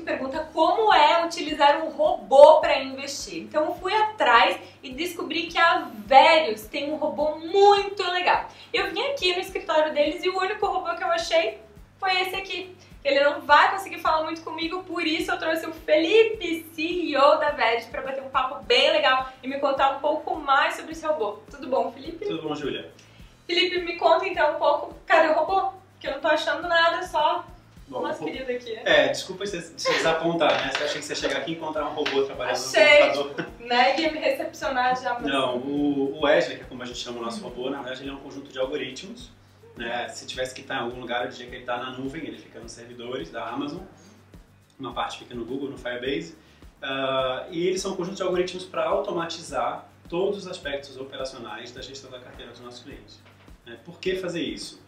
pergunta como é utilizar um robô para investir. Então eu fui atrás e descobri que a Verius tem um robô muito legal. Eu vim aqui no escritório deles e o único robô que eu achei foi esse aqui. Ele não vai conseguir falar muito comigo, por isso eu trouxe o Felipe, CEO da Verius, para bater um papo bem legal e me contar um pouco mais sobre esse robô. Tudo bom, Felipe? Tudo bom, Júlia? Felipe, me conta então um pouco, cadê o robô? Que eu não tô achando nada, só Bom, umas queridas aqui. Desculpa se desapontar, né? Você achei que você ia chegar aqui e encontrar um robô trabalhando Achei, no computador. né? Ia me recepcionar já. Mas... Não, o Wesley, que é como a gente chama o nosso robô, na verdade ele é um conjunto de algoritmos. Né? Se tivesse que estar em algum lugar, eu diria que ele está na nuvem, ele fica nos servidores da Amazon. Uma parte fica no Google, no Firebase. E eles são um conjunto de algoritmos para automatizar todos os aspectos operacionais da gestão da carteira dos nossos clientes. Por que fazer isso?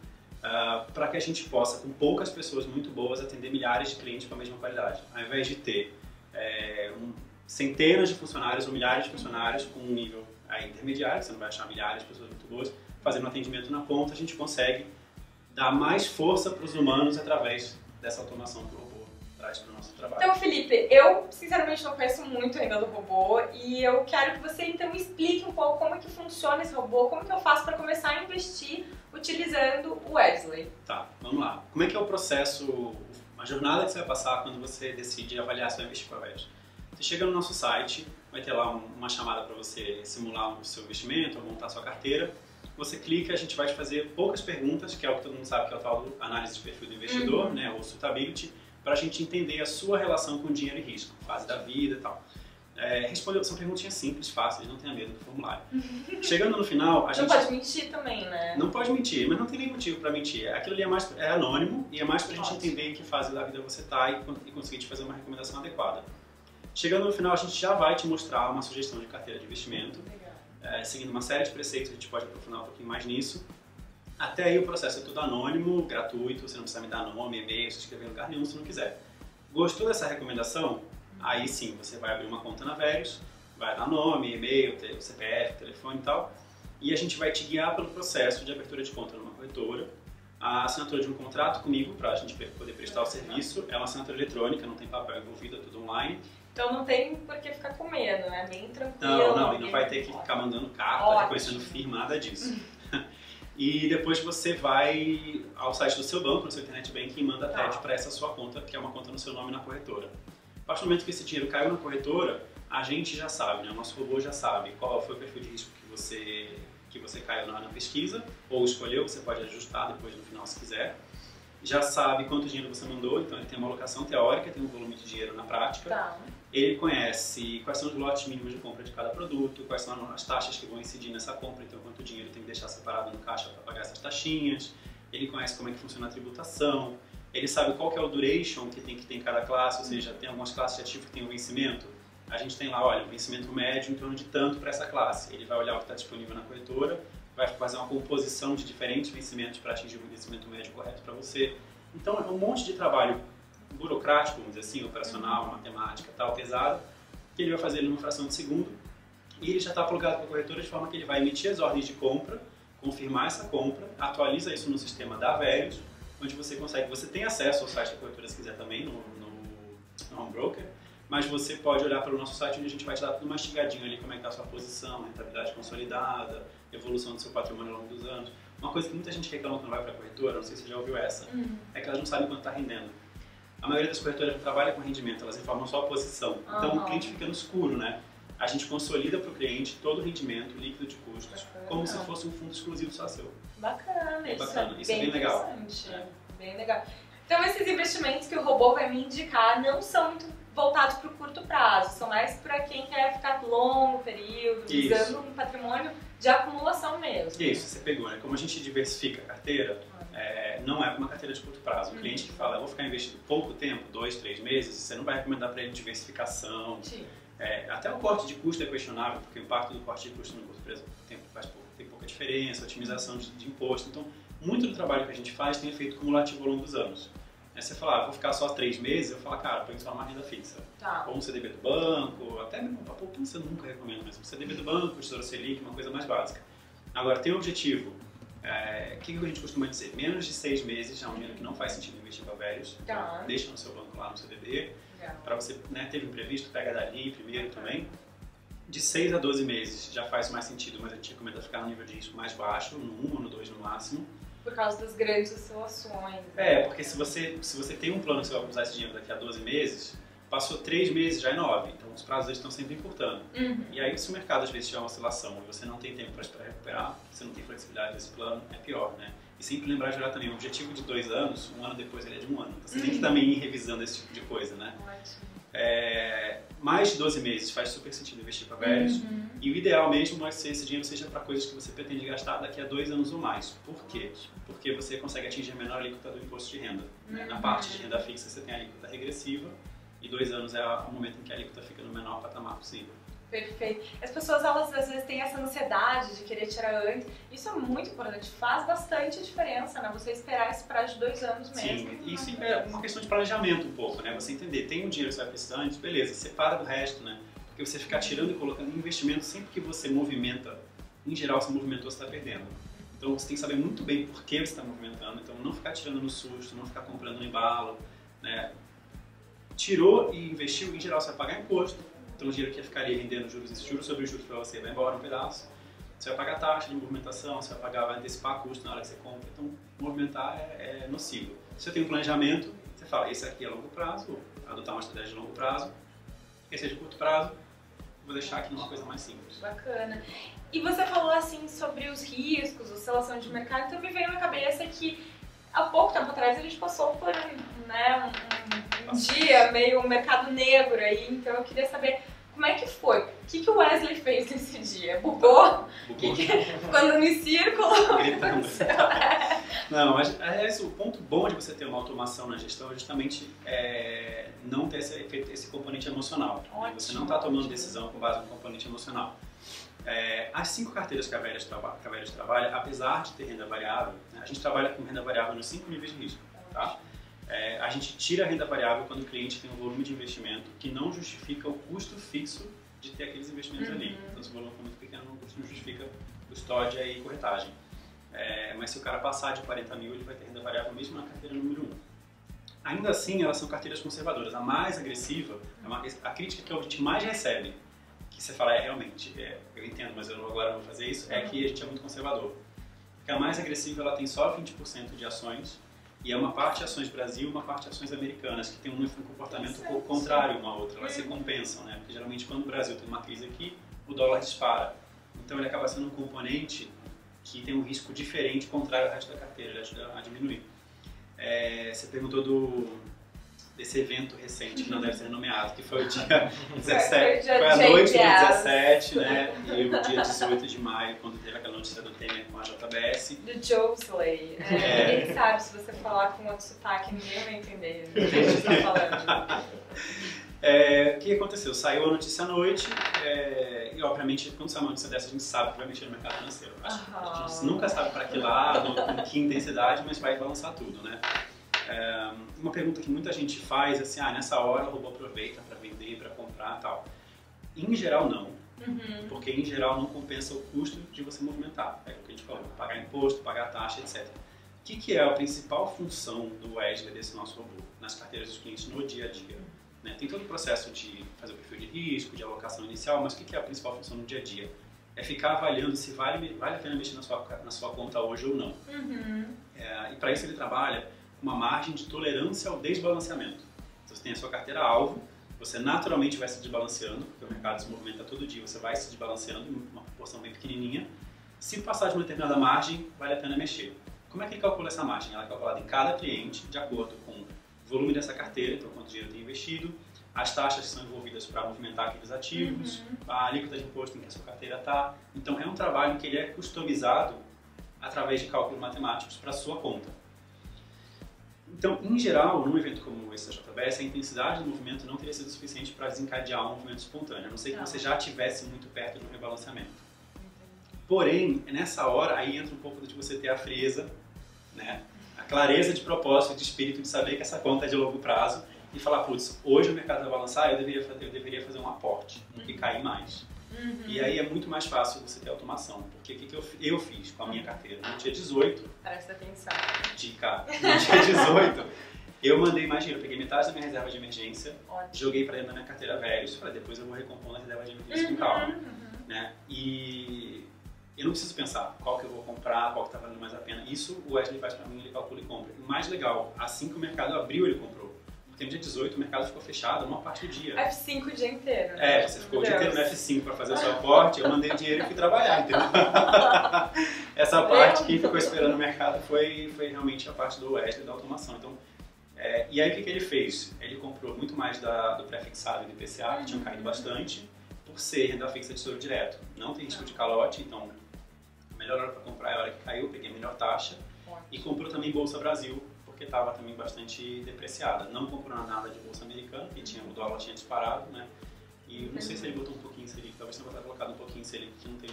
Para que a gente possa, com poucas pessoas muito boas, atender milhares de clientes com a mesma qualidade. Ao invés de ter centenas de funcionários ou milhares de funcionários com um nível intermediário, você não vai achar milhares de pessoas muito boas, fazendo um atendimento na ponta, a gente consegue dar mais força para os humanos através dessa automação que o robô traz para o nosso trabalho. Então, Felipe, eu sinceramente não conheço muito ainda do robô e eu quero que você então explique um pouco como é que funciona esse robô, como que eu faço para começar a investir utilizando o Wesley. Tá, vamos lá. Como é que é o processo, a jornada que você vai passar quando você decide avaliar se vai investir com a Wesley? Você chega no nosso site, vai ter lá uma chamada para você simular o seu investimento ou montar a sua carteira. Você clica, a gente vai te fazer poucas perguntas, que é o que todo mundo sabe que é o tal do análise de perfil do investidor, né, ou suitability, para a gente entender a sua relação com dinheiro e risco, fase da vida e tal. São perguntinhas simples, fáceis, não tenha medo do formulário. Chegando no final, a gente... Não pode mentir também, né? Não pode mentir, mas não tem nem motivo para mentir. Aquilo ali é anônimo e é mais para a gente entender em que fase da vida você está e conseguir te fazer uma recomendação adequada. Chegando no final, a gente já vai te mostrar uma sugestão de carteira de investimento. Seguindo uma série de preceitos, a gente pode aprofundar um pouquinho mais nisso. Até aí o processo é tudo anônimo, gratuito, você não precisa me dar nome, e-mail, se inscrever em lugar nenhum se não quiser. Gostou dessa recomendação? Aí sim, você vai abrir uma conta na Verius, vai dar nome, e-mail, CPF, telefone e tal, e a gente vai te guiar pelo processo de abertura de conta numa corretora, a assinatura de um contrato comigo para a gente poder prestar o serviço, é uma assinatura eletrônica, não tem papel envolvido, é tudo online. Então não tem por que ficar com medo, né? Bem tranquilo. Não, e não vai ter que ficar mandando carta, reconhecendo firma, nada disso. E depois você vai ao site do seu banco, no seu internet banking, e manda TED para essa sua conta, que é uma conta no seu nome na corretora. A partir do momento que esse dinheiro caiu na corretora, a gente já sabe, né? O nosso robô já sabe qual foi o perfil de risco que você caiu na pesquisa, ou escolheu, você pode ajustar depois no final se quiser. Já sabe quanto dinheiro você mandou, então ele tem uma alocação teórica, tem um volume de dinheiro na prática. Ele conhece quais são os lotes mínimos de compra de cada produto, quais são as taxas que vão incidir nessa compra, então quanto dinheiro tem que deixar separado no caixa para pagar essas taxinhas. Ele conhece como é que funciona a tributação, ele sabe qual que é o duration que tem em cada classe, ou seja, tem algumas classes de ativo que tem o vencimento. A gente tem lá, olha, o vencimento médio em torno de tanto para essa classe. Ele vai olhar o que está disponível na corretora, vai fazer uma composição de diferentes vencimentos para atingir o vencimento médio correto para você. Então é um monte de trabalho burocrático, vamos dizer assim, operacional, matemática, tal, pesado, que ele vai fazer numa fração de segundo e ele já está plugado com a corretora de forma que ele vai emitir as ordens de compra, confirmar essa compra, atualiza isso no sistema da Verius, onde você tem acesso ao site da corretora se quiser também, no home broker, mas você pode olhar para o nosso site onde a gente vai te dar tudo mastigadinho ali, como é que está a sua posição, rentabilidade consolidada, evolução do seu patrimônio ao longo dos anos. Uma coisa que muita gente reclama quando vai para a corretora, não sei se você já ouviu essa, é que elas não sabem quanto está rendendo. A maioria das corretoras não trabalha com rendimento, elas informam só a posição. Então o cliente fica no escuro, né? A gente consolida para o cliente todo o rendimento líquido de custos, como se fosse um fundo exclusivo só seu. Bacana, Isso é bem legal. Bem legal. Então esses investimentos que o robô vai me indicar não são muito voltados para o curto prazo, são mais para quem quer ficar longo período, visando um patrimônio de acumulação mesmo. Isso, você pegou, né? Como a gente diversifica a carteira, não é uma carteira de curto prazo. O cliente que fala, eu vou ficar investindo pouco tempo, 2, 3 meses, você não vai recomendar para ele diversificação. Até o corte de custo é questionável, porque o impacto do corte de custo no curto tempo tem pouca diferença, otimização de imposto. Então, muito do trabalho que a gente faz tem efeito cumulativo ao longo dos anos. Você falar, vou ficar só 3 meses, eu falo, cara, põe só uma renda fixa. Ou um CDB do banco, até mesmo para poupança eu nunca recomendo, mas um CDB do banco, Tesouro Selic, uma coisa mais básica. Agora, tem o objetivo O que a gente costuma dizer? Menos de 6 meses é um dinheiro que não faz sentido investir para velhos. Então, deixa no seu banco lá no CDB. Para você, né, teve imprevisto, pega dali primeiro também. De 6 a 12 meses já faz mais sentido, mas a gente recomenda ficar no nível de risco mais baixo, no 1 ou no 2 no máximo. Por causa das grandes oscilações. Porque se você tem um plano que você vai usar esse dinheiro daqui a 12 meses, passou 3 meses, já é 9. Então os prazos estão sempre encurtando. E aí se o mercado às vezes tiver uma oscilação e você não tem tempo para recuperar, você não tem flexibilidade desse plano, é pior, né? E sempre lembrar de olhar também, o objetivo de 2 anos, um ano depois ele é de 1 ano. Então você tem que também ir revisando esse tipo de coisa, né? Ótimo. Mais de 12 meses faz super sentido investir para velhos. E o ideal mesmo é que esse dinheiro seja para coisas que você pretende gastar daqui a 2 anos ou mais. Por quê? Porque você consegue atingir a menor alíquota do imposto de renda. Na parte de renda fixa você tem a alíquota regressiva e 2 anos é o momento em que a alíquota fica no menor patamar possível. Perfeito. As pessoas, elas às vezes têm essa ansiedade de querer tirar antes. Isso é muito importante, faz bastante diferença, né? Você esperar esse prazo de 2 anos mesmo. Sim, isso é uma questão de planejamento um pouco, né? Você entender, tem um dinheiro que você vai precisar antes, beleza, separa do resto, né? Porque você ficar tirando e colocando em investimento, sempre que você movimenta, em geral, você movimentou, você está perdendo. Então você tem que saber muito bem por que você está movimentando, então não ficar tirando no susto, não ficar comprando no embalo, né? Tirou e investiu, em geral você vai pagar imposto. Então o dinheiro que ia ficar ali rendendo juros sobre juros para você vai embora um pedaço. Você vai pagar taxa de movimentação, você vai antecipar custo na hora que você compra. Então movimentar é nocivo. Se você tem um planejamento, você fala, esse aqui é longo prazo, adotar uma estratégia de longo prazo. Esse é de curto prazo, vou deixar aqui numa coisa mais simples. Bacana. E você falou assim sobre os riscos, oscilação de mercado, então me veio na cabeça que há pouco tempo atrás a gente passou por um dia meio um mercado negro aí, então eu queria saber como é que foi? O que o Wesley fez nesse dia? Bugou? Ficou no círculo? Gritando. Não, mas o ponto bom de você ter uma automação na gestão é justamente não ter esse componente emocional. Ótimo, você não está tomando decisão com base no componente emocional. As 5 carteiras que a Velhos trabalha, apesar de ter renda variável, né, a gente trabalha com renda variável nos 5 níveis de risco. Tá? A gente tira a renda variável quando o cliente tem um volume de investimento que não justifica o custo fixo de ter aqueles investimentos ali. Então, se o volume for muito pequeno, o custo não justifica custódia e corretagem. Mas se o cara passar de 40 mil, ele vai ter renda variável mesmo na carteira número 1. Ainda assim, elas são carteiras conservadoras. A mais agressiva, a crítica que a gente mais recebe, que você fala, realmente, eu entendo, mas eu agora não vou fazer isso, é que a gente é muito conservador. Porque a mais agressiva, ela tem só 20% de ações, e é uma parte ações Brasil e uma parte ações americanas, que tem um comportamento um pouco contrário uma à outra, elas se compensam, né? Porque geralmente quando o Brasil tem uma crise aqui, o dólar dispara. Então ele acaba sendo um componente que tem um risco diferente, contrário ao resto da carteira, ele ajuda a diminuir. Você perguntou desse evento recente, que não deve ser nomeado, que foi o dia 17, foi a noite do 17, né, e o dia 18 de maio, quando teve aquela notícia do Temer com a JBS. Do Joesley. Ninguém sabe, se você falar com outro sotaque, ninguém vai entender o que a gente está falando. O que aconteceu? Saiu a notícia à noite, e obviamente quando sai uma notícia dessa a gente sabe que vai mexer no mercado financeiro. A gente nunca sabe para que lado, com que intensidade, mas vai balançar tudo, né? Uma pergunta que muita gente faz é assim, nessa hora o robô aproveita para vender, para comprar e tal. Em geral não, porque em geral não compensa o custo de você movimentar. É o que a gente falou, pagar imposto, pagar taxa, etc. O que é a principal função do Wesley, desse nosso robô, nas carteiras dos clientes no dia a dia? Né? Tem todo o processo de fazer o perfil de risco, de alocação inicial, mas o que é a principal função no dia a dia? É ficar avaliando se vale a pena mexer na sua conta hoje ou não. E para isso ele trabalha uma margem de tolerância ao desbalanceamento. Então, você tem a sua carteira alvo, você naturalmente vai se desbalanceando, porque o mercado se movimenta todo dia, você vai se desbalanceando em uma proporção bem pequenininha. Se passar de uma determinada margem, vale a pena mexer. Como é que ele calcula essa margem? Ela é calculada em cada cliente, de acordo com o volume dessa carteira, então quanto dinheiro tem investido, as taxas que são envolvidas para movimentar aqueles ativos, a alíquota de imposto em que a sua carteira está. Então, é um trabalho que ele é customizado através de cálculos matemáticos para a sua conta. Então, em geral, num evento como esse da JBS, a intensidade do movimento não teria sido suficiente para desencadear um movimento espontâneo, a não ser que você já estivesse muito perto de um rebalanceamento. Porém, nessa hora, aí entra um pouco de você ter a frieza, né? A clareza de propósito, de espírito, de saber que essa conta é de longo prazo e falar, putz, hoje o mercado vai balançar, eu deveria fazer um aporte, do que cair mais. E aí é muito mais fácil você ter automação. Porque o que eu fiz com a minha carteira? No dia 18... Presta atenção. Dica. No dia 18, eu mandei mais dinheiro. Eu peguei metade da minha reserva de emergência, joguei pra dentro da minha carteira velhos. Falei, depois eu vou recompondo a reserva de emergência com calma. Né? E eu não preciso pensar qual que eu vou comprar, qual que tá valendo mais a pena. Isso o Wesley faz pra mim, ele calcula e compra. O mais legal, assim que o mercado abriu, ele comprou. Porque no dia 18 o mercado ficou fechado uma parte do dia. F5 o dia inteiro, né? Você ficou o dia inteiro no F5 pra fazer o seu aporte, eu mandei dinheiro e fui trabalhar, entendeu? Essa parte, quem ficou esperando o mercado foi realmente a parte do Wesley, da automação. Então, e aí o que ele fez? Ele comprou muito mais do pré-fixado e do IPCA, que tinham caído bastante, por ser renda fixa de tesouro direto. Não tem risco de calote, então a melhor hora para comprar é a hora que caiu, peguei a melhor taxa. E comprou também Bolsa Brasil, porque estava também bastante depreciada. Não comprou nada de Bolsa Americana, que o dólar tinha disparado, né? E não sei se ele botou um pouquinho Selic, talvez tenha colocado um pouquinho Selic, que não tem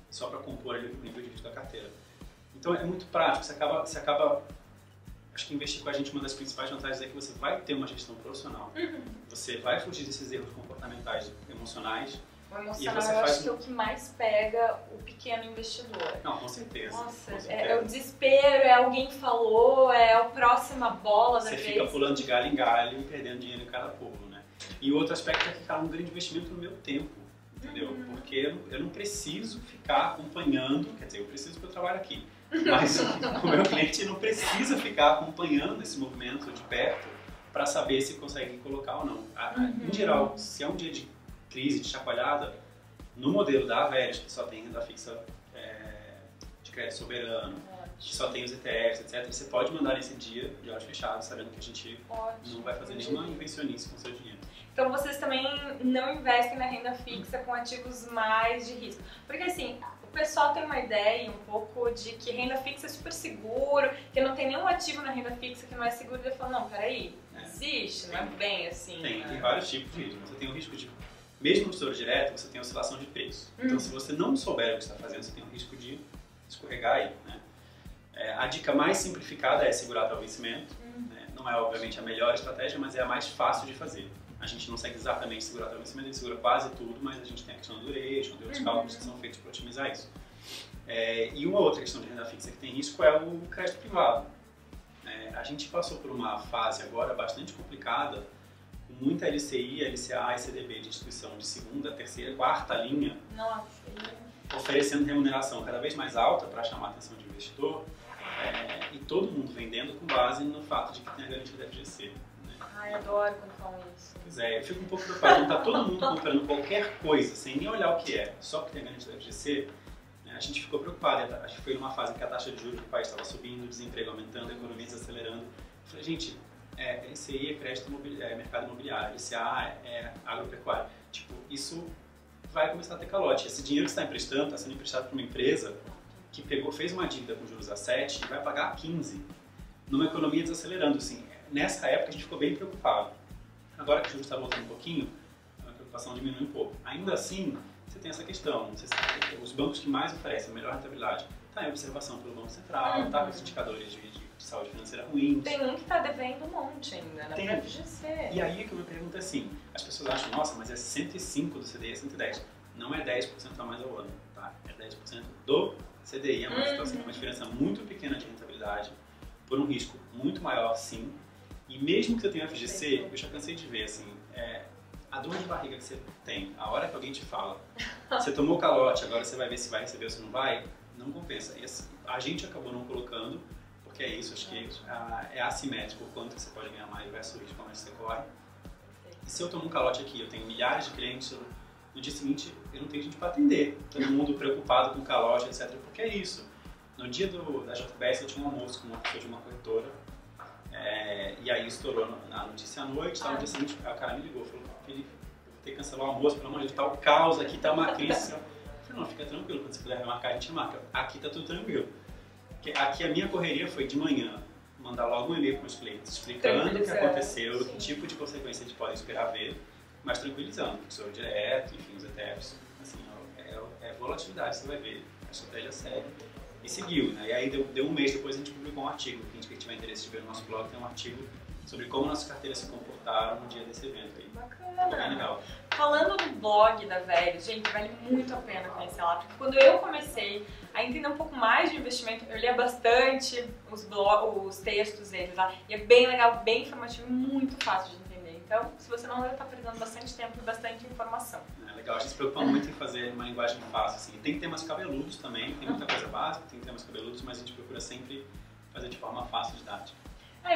só para compor ali o nível de risco da carteira. Então é muito prático, você acaba acho que investir com a gente, uma das principais vantagens é que você vai ter uma gestão profissional. Você vai fugir desses erros comportamentais emocionais. O emocional eu acho que é o que mais pega o pequeno investidor. Não, com certeza. Nossa, com certeza. É o desespero, é alguém falou, é a próxima bola da vez. Você fica pulando de galho em galho e perdendo dinheiro em cada pulo, né? E o outro aspecto é que é um grande investimento no meu tempo, entendeu? Porque eu não preciso ficar acompanhando, quer dizer, eu preciso porque eu trabalho aqui. Mas o meu cliente não precisa ficar acompanhando esse movimento de perto para saber se consegue colocar ou não. Em geral, se é um dia de crise, de chacoalhada, no modelo da Averys, que só tem renda fixa de crédito soberano, que só tem os ETFs, etc., você pode mandar nesse dia de olhos fechados, sabendo que a gente não vai fazer nenhuma invencionice com o seu dinheiro. Então vocês também não investem na renda fixa com ativos mais de risco. Porque assim, o pessoal tem uma ideia um pouco de que renda fixa é super seguro, que não tem nenhum ativo na renda fixa que não é seguro. E eu falo, não, peraí, existe, não é bem assim. Tem vários tipos de risco. Você tem o risco de, mesmo no tesouro direto, você tem oscilação de preço. Então se você não souber o que está fazendo, você tem o risco de escorregar aí, né? A dica mais simplificada é segurar até o vencimento. Né? Não é, obviamente, a melhor estratégia, mas é a mais fácil de fazer. A gente não consegue exatamente segurar até o vencimento, a gente segura quase tudo, mas a gente tem a questão do duration, tem outros cálculos que são feitos para otimizar isso. E uma outra questão de renda fixa que tem risco é o crédito privado. A gente passou por uma fase agora bastante complicada, com muita LCI, LCA e CDB de instituição de segunda, terceira, quarta linha, oferecendo remuneração cada vez mais alta para chamar a atenção do investidor, e todo mundo vendendo com base no fato de que tem a garantia da FGC. Ai, adoro quando falam isso. Pois é, eu fico um pouco preocupado, não está todo mundo comprando qualquer coisa, sem nem olhar o que é, só porque tem a garantia da FGC, né, a gente ficou preocupado. Acho que foi numa fase em que a taxa de juros do país estava subindo, o desemprego aumentando, a economia desacelerando. Eu falei, gente, LCI é crédito mercado imobiliário, LCA é agropecuário. Tipo, isso vai começar a ter calote. Esse dinheiro que você está emprestando, está sendo emprestado para uma empresa que fez uma dívida com juros a 7 e vai pagar a 15, numa economia desacelerando, assim. Nessa época a gente ficou bem preocupado. Agora que o juros está voltando um pouquinho, a preocupação diminui um pouco. Ainda assim, você tem essa questão. Os bancos que mais oferecem a melhor rentabilidade está em observação pelo Banco Central, está com os indicadores de saúde financeira ruins. Tem um que está devendo um monte ainda, na FGC. E aí que eu me pergunto é assim, as pessoas acham, nossa, mas é 105 do CDI, é 110. Não é 10% a mais ao ano, tá? É 10% do CDI, então assim, é uma diferença muito pequena de rentabilidade, por um risco muito maior, sim. E mesmo que você tenha FGC, eu já cansei de ver, assim, a dor de barriga que você tem, a hora que alguém te fala, você tomou calote, agora você vai ver se vai receber ou se não vai, não compensa. E assim, a gente acabou não colocando, porque é isso, acho que é assimétrico o quanto você pode ganhar mais versus o risco como você corre. E se eu tomo um calote aqui, eu tenho milhares de clientes, no dia seguinte eu não tenho gente para atender, todo mundo preocupado com calote, etc. Porque é isso. No dia da JBS eu tinha um almoço com uma pessoa de uma corretora, e aí estourou na notícia à noite, no dia seguinte a cara me ligou, falou, Felipe, vou ter que cancelar o almoço, pelo amor de Deus, tá o caos aqui, tá uma crise. Eu falei, não, fica tranquilo, quando você puder marcar, a gente marca. Aqui tá tudo tranquilo. Aqui a minha correria foi de manhã, mandar logo um e-mail para os clientes, explicando o que aconteceu, que tipo de consequência a gente pode esperar ver, mas tranquilizando, tesouro direto, enfim, os ETFs, assim, volatilidade, você vai ver, a estratégia segue. E seguiu, né? E aí deu um mês depois a gente publicou um artigo, quem tiver interesse de ver no nosso blog, tem um artigo sobre como nossas carteiras se comportaram no dia desse evento aí. Bacana! Bem legal. Falando do blog da Velios, gente, vale muito a pena conhecer lá, porque quando eu comecei a entender um pouco mais de investimento, eu lia bastante os textos deles lá, e é bem legal, bem informativo e muito fácil de entender. Então, se você não leu, tá perdendo bastante tempo e bastante informação. É legal, a gente se preocupa muito em fazer uma linguagem fácil, assim. Tem temas cabeludos também, tem muita coisa básica, tem temas cabeludos, mas a gente procura sempre fazer de forma fácil, didática.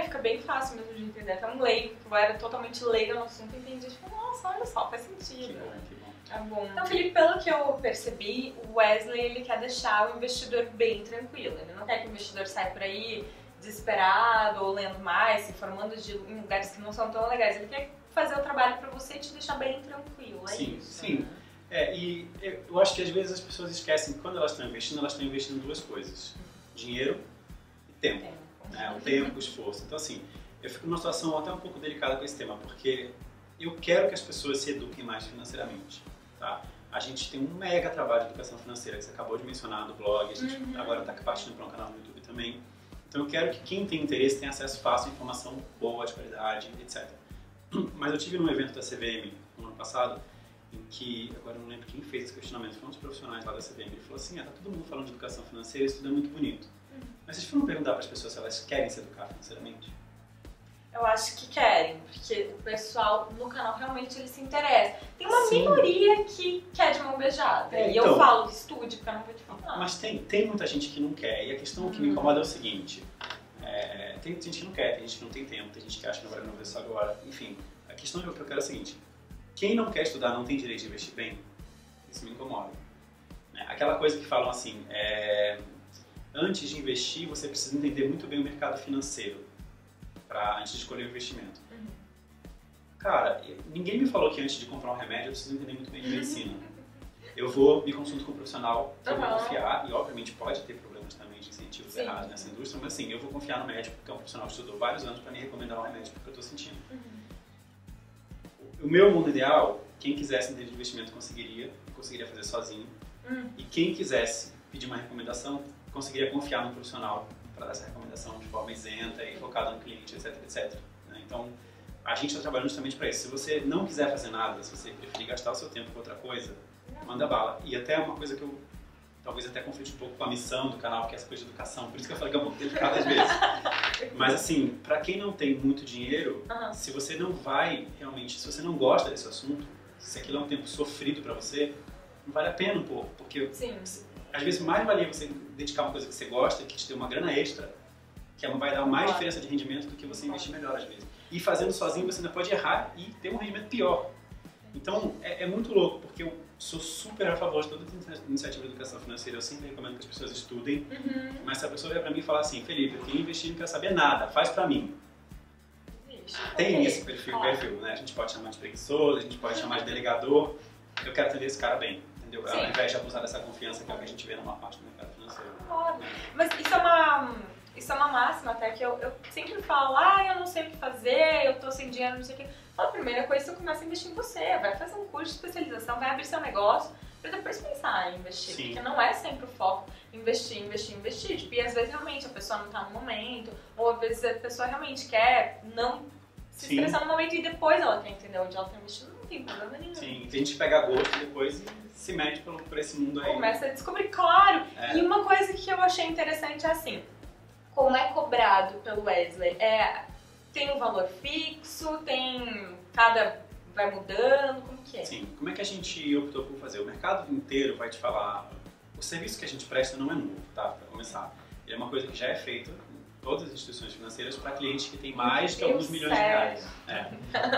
Fica bem fácil mesmo de entender. Até um leigo, que eu era totalmente leigo no assunto, entendi. Tipo, nossa, olha só, faz sentido. Que bom, que bom. É bom. Então, Felipe, pelo que eu percebi, o Wesley, ele quer deixar o investidor bem tranquilo. Ele não quer que o investidor saia por aí desesperado ou lendo mais, se informando em lugares que não são tão legais. Ele quer fazer o trabalho pra você e te deixar bem tranquilo, é sim, isso? Sim, e eu acho que às vezes as pessoas esquecem que quando elas estão investindo em duas coisas. Dinheiro e tempo. O tempo, o esforço. Então assim, eu fico numa situação até um pouco delicada com esse tema, porque eu quero que as pessoas se eduquem mais financeiramente, tá? A gente tem um mega trabalho de educação financeira, que você acabou de mencionar no blog, a gente agora está partindo para um canal no YouTube também. Então eu quero que quem tem interesse tenha acesso fácil a informação boa, de qualidade, etc. Mas eu tive num evento da CVM no ano passado, em que, agora eu não lembro quem fez esse questionamento, foi um dos profissionais lá da CVM, ele falou assim, tá todo mundo falando de educação financeira, isso tudo é muito bonito. Mas vocês foram perguntar para as pessoas se elas querem se educar financeiramente? Eu acho que querem, porque o pessoal no canal realmente ele se interessa. Tem uma minoria que quer de mão beijada. E eu falo, estude, porque eu não vou te falar. Mas tem muita gente que não quer. E a questão que me incomoda é o seguinte. Tem gente que não quer, tem gente que não tem tempo, tem gente que acha que não vai resolver isso agora. Enfim, a questão que eu quero é a seguinte. Quem não quer estudar não tem direito de investir bem? Isso me incomoda. Aquela coisa que falam assim, antes de investir você precisa entender muito bem o mercado financeiro. Antes de escolher o investimento. Cara, ninguém me falou que antes de comprar um remédio eu preciso entender muito bem de medicina. Eu me consulto com um profissional que eu vou confiar, e obviamente pode ter problemas também de incentivos errados nessa indústria, mas assim, eu vou confiar no médico, porque é um profissional que estudou vários anos para me recomendar um remédio porque eu estou sentindo. O meu mundo ideal, quem quisesse entender de investimento conseguiria fazer sozinho, e quem quisesse pedir uma recomendação, conseguiria confiar no profissional para dar essa recomendação de forma isenta e focada no cliente, etc, etc. Então, a gente está trabalhando justamente para isso. Se você não quiser fazer nada, se você preferir gastar o seu tempo com outra coisa, manda bala. E até uma coisa que eu talvez até conflite um pouco com a missão do canal, que é essa coisa de educação. Por isso que eu falei que é um pouco delicado às vezes. Mas assim, para quem não tem muito dinheiro, se você não vai realmente, se você não gosta desse assunto, se aquilo é um tempo sofrido para você, não vale a pena um pouco, porque às vezes mais valia você dedicar uma coisa que você gosta, que te dê uma grana extra, que vai dar mais diferença de rendimento do que você investir melhor às vezes. E fazendo sozinho você ainda pode errar e ter um rendimento pior. Então é muito louco, porque eu sou super a favor de toda a iniciativa de educação financeira, eu sempre recomendo que as pessoas estudem, mas se a pessoa vier pra mim e falar assim, Felipe, eu queria investir e não quero saber nada, faz pra mim. Tem esse perfil, né? A gente pode chamar de preguiçoso, a gente pode chamar de delegador, eu quero atender esse cara bem. Entendeu? Ao invés de abusar dessa confiança que é o que a gente vê numa parte do mercado financeiro. Mas isso é uma máxima até que eu sempre falo, eu não sei o que fazer, eu tô sem dinheiro, não sei o que. A primeira coisa é você começa a investir em você, vai fazer um curso de especialização, vai abrir seu negócio, pra depois pensar em investir. Porque não é sempre o foco investir. Tipo, e às vezes realmente a pessoa não tá no momento, ou às vezes a pessoa realmente quer não se estressar no momento e depois ela quer entender onde ela tá investindo, não tem problema nenhum. Sim, tem gente que pega gosto e depois se mete por esse mundo aí. Começa a descobrir, claro. E uma coisa que eu achei interessante é assim, como é cobrado pelo Wesley, tem um valor fixo, cada vai mudando, como que é? Sim, como é que a gente optou por fazer? O mercado inteiro vai te falar, o serviço que a gente presta não é novo, tá? Para começar. Ele é uma coisa que já é feita em todas as instituições financeiras para clientes que têm mais de alguns milhões de reais.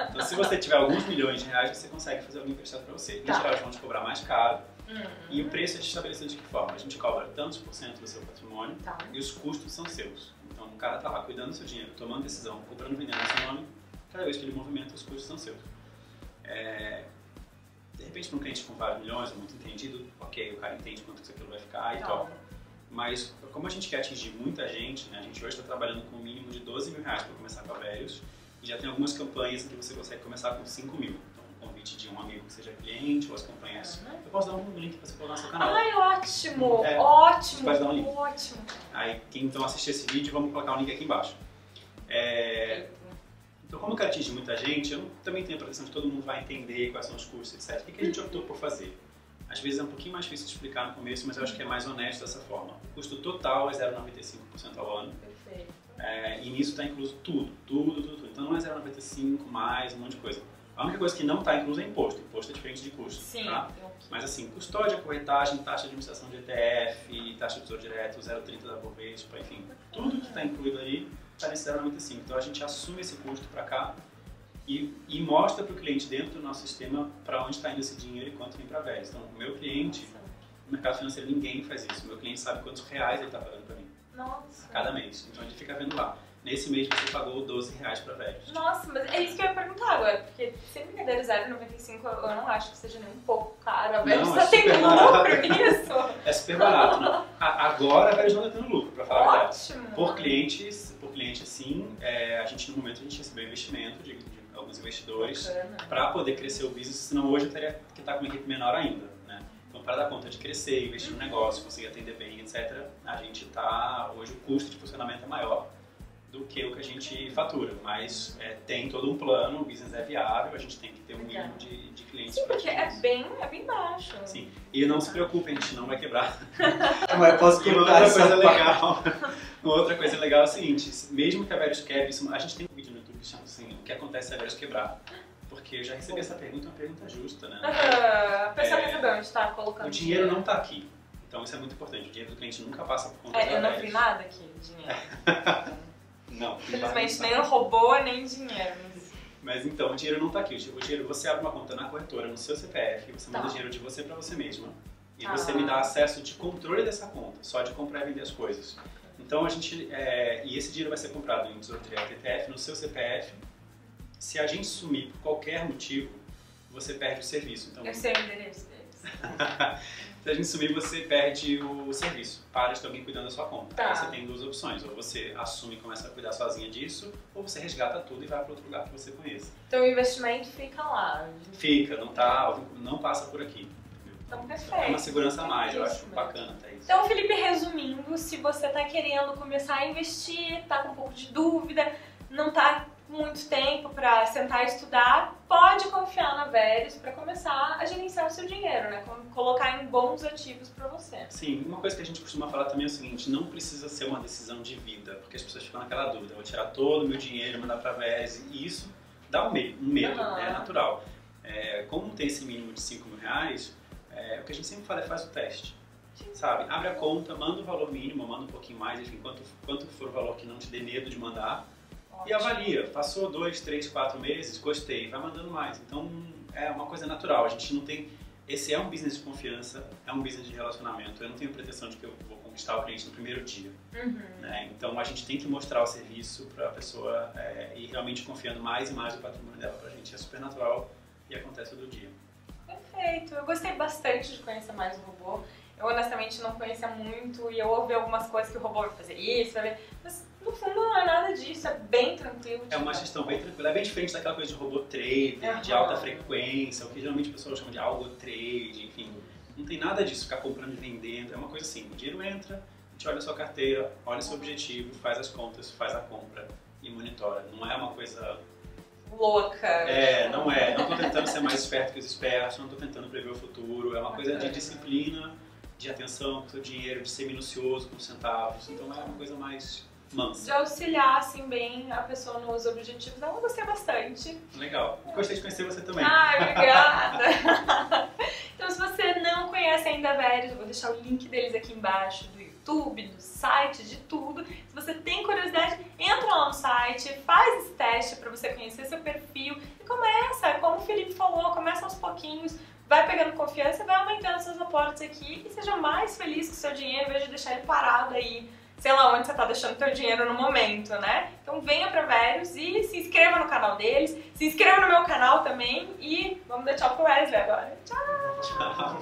Então se você tiver alguns milhões de reais, você consegue fazer algum emprestado para você. Em geral, eles vão te cobrar mais caro. E o preço é estabelecido de que forma? A gente cobra tantos por cento do seu patrimônio e os custos são seus. Então o cara está lá cuidando do seu dinheiro, tomando decisão, comprando e vendendo no seu nome, cada vez que ele movimenta, os custos são seus. De repente, para um cliente com vários milhões, muito entendido, ok, o cara entende quanto que aquilo vai ficar e topa. Mas como a gente quer atingir muita gente, né, a gente hoje está trabalhando com um mínimo de 12 mil reais para começar com a Velios e já tem algumas campanhas em que você consegue começar com 5 mil. Convite de um amigo que seja cliente ou as campanhas. Eu posso dar um link para você colocar no seu canal. Ótimo! Ótimo! Pode dar um link. Ótimo! Aí, quem então assistir esse vídeo, vamos colocar um link aqui embaixo. Então, como eu quero atingir muita gente, eu também tenho a pretensão de que todo mundo vai entender quais são os custos, etc. O que a gente optou por fazer? Às vezes é um pouquinho mais difícil de explicar no começo, mas eu acho que é mais honesto dessa forma. O custo total é 0,95% ao ano. Perfeito. E nisso está incluso tudo. Então não é 0,95 mais um monte de coisa. A única coisa que não está incluso é imposto. Imposto é diferente de custo. Sim. Tá? Mas assim, custódia, corretagem, taxa de administração de ETF, taxa de tesouro direto, 0,30 da Bovespa, enfim. Tudo que está incluído aí está nesse 0,95. Então a gente assume esse custo para cá e mostra para o cliente dentro do nosso sistema para onde está indo esse dinheiro e quanto vem para Veres. Então o meu cliente, no mercado financeiro, ninguém faz isso. O meu cliente sabe quantos reais ele está pagando para mim. Nossa. A cada mês. Então a gente fica vendo lá. Nesse mês você pagou 12 reais para Veres. Nossa, mas é isso que eu ia perguntar agora, porque sem brincadeira, 0,95 eu não acho que seja nem um pouco caro. A Veres só tem lucro nisso. É super barato, não? Agora a Veres não está tendo lucro, para falar a verdade. Ótimo. Por cliente sim, a gente no momento a gente recebeu investimento de alguns investidores para poder crescer o business, senão hoje eu teria que estar com uma equipe menor ainda, né? Então, para dar conta de crescer, investir no negócio, conseguir atender bem, etc., a gente está, hoje o custo de funcionamento é maior do que o que a gente fatura, mas tem todo um plano, o business é viável, a gente tem que ter um mínimo de clientes. Sim, porque é bem baixo. Sim, e não se preocupem, a gente não vai quebrar. Mas posso quebrar Uma outra coisa legal é o seguinte, mesmo que a Veres quebre, a gente tem um vídeo no YouTube que chama assim, o que acontece se a Veres quebrar. Porque eu já recebi essa pergunta, é uma pergunta justa, né? A pessoa quer saber onde está colocando o dinheiro. Não está aqui, então isso é muito importante, o dinheiro do cliente nunca passa por conta da Veres. Eu não vi nada aqui, dinheiro. Não. Infelizmente, nem robô, nem dinheiro. Mas então, o dinheiro não está aqui. O dinheiro, você abre uma conta na corretora, no seu CPF, você manda dinheiro de você para você mesma. E você me dá acesso de controle dessa conta, só de comprar e vender as coisas. Então, a gente... e esse dinheiro vai ser comprado em Tesouro Direto ETF, no seu CPF. Se a gente sumir por qualquer motivo, você perde o serviço. Então, eu sei o endereço deles. Se a gente sumir, você perde o serviço. Para de ter alguém cuidando da sua conta. Tá. Aí você tem duas opções. Ou você assume e começa a cuidar sozinha disso, ou você resgata tudo e vai para outro lugar que você conheça. Então o investimento fica lá. Fica, não passa por aqui. Então, perfeito. É uma segurança a mais, eu acho bacana até isso. Então, Felipe, resumindo, se você está querendo começar a investir, está com um pouco de dúvida, não está com muito tempo para sentar e estudar, pode confiar na Veres para começar a gerenciar o seu dinheiro, né? Colocar em bons ativos para você. Sim, uma coisa que a gente costuma falar também é o seguinte, não precisa ser uma decisão de vida, porque as pessoas ficam naquela dúvida, eu vou tirar todo o meu dinheiro, mandar para a Veres, e isso dá um medo, é natural. Como tem esse mínimo de 5 mil reais, o que a gente sempre fala é faz o teste. Sabe? Abre a conta, manda o valor mínimo, manda um pouquinho mais, enfim, quanto for o valor que não te dê medo de mandar. E avalia, passou 2, 3, 4 meses, gostei, vai mandando mais. Então é uma coisa natural, a gente não tem... Esse é um business de confiança, é um business de relacionamento, eu não tenho pretensão de que eu vou conquistar o cliente no primeiro dia. Né? Então a gente tem que mostrar o serviço para a pessoa ir realmente confiando mais e mais o patrimônio dela pra gente. É super natural e acontece todo dia. Perfeito, eu gostei bastante de conhecer mais o robô. Eu honestamente não conhecia muito e eu ouvi algumas coisas que o robô vai fazer isso, vai ver, mas no fundo não é nada disso, é bem tranquilo. É uma gestão bem tranquila, é bem diferente daquela coisa de robô trader, de alta frequência, o que geralmente as pessoas chamam de algo trade, enfim. Não tem nada disso, ficar comprando e vendendo, é uma coisa assim, o dinheiro entra, a gente olha a sua carteira, olha o seu objetivo, faz as contas, faz a compra e monitora. Não é uma coisa... louca. Não é. Não estou tentando ser mais esperto que os espertos, não estou tentando prever o futuro, é uma coisa de disciplina, de atenção com o seu dinheiro, de ser minucioso com os centavos, então é uma coisa mais mansa. De auxiliar, assim, bem a pessoa nos objetivos, eu gostei bastante. Legal. Gostei de conhecer você também. Obrigada! Então, se você não conhece ainda a Veres, eu vou deixar o link deles aqui embaixo, do YouTube, do site, de tudo. Se você tem curiosidade, entra lá no site, faz esse teste para você conhecer seu perfil e começa, como o Felipe falou, começa aos pouquinhos, vai pegando confiança, vai aumentando seus aportes aqui e seja mais feliz com o seu dinheiro, em vez de deixar ele parado aí, sei lá onde você está deixando o seu dinheiro no momento, né? Então venha pra Veres e se inscreva no canal deles, se inscreva no meu canal também e vamos dar tchau pro Wesley agora. Tchau! Tchau!